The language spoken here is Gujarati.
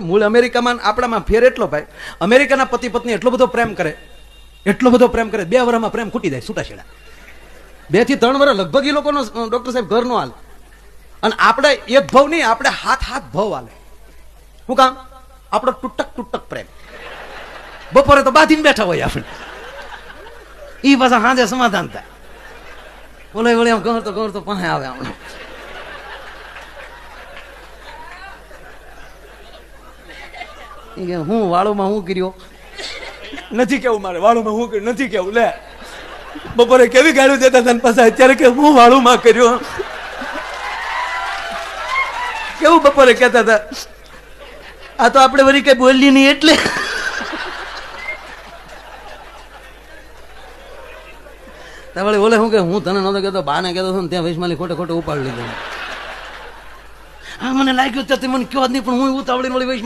મૂળ અમેરિકામાં આપણામાં ફેર એટલો ભાઈ, અમેરિકાના પતિ પત્ની એટલો બધો પ્રેમ કરે, 2 વર્ષમાં પ્રેમ ખૂટી જાય છૂટાછેડા. 2 થી 3 વર્ષ લગભગ એ લોકોનો ડોક્ટર સાહેબ ઘર નો હાલ. અને આપણે એક ભાવ નહીં, આપણે હાથ ભાવ હાલે. શું કામ? આપણો તૂટક પ્રેમ. બપોરે તો બાંધીને બેઠા હોય આપણે, ઈ પાછા સાંજે સમાધાન થાય. બોલે વળી આમ ગમર તો પાસે આવે હમણાં. હું વાળોમાં હું કર્યો નથી કેવું, મારે વાળોમાં હું કર્યું નથી કેવું. લે બપોરે કેવી ગાળું દેતા હતા પાછા અત્યારે કે હું વાળુમાં કર્યો. કેવું બપોરે કહેતા હતા, આ તો આપણે વળી કઈ બોલી નહીં એટલે. વળી બોલે હું કે હું તને નતો કહેતો, બાને કહેતો હતો ને ત્યાં વૈશમાલી ખોટે ઉપાડી લીધો. હા મને લાગ્યું મને કયો જ નહીં, પણ હું ઉતાવળી વળી વૈશમાં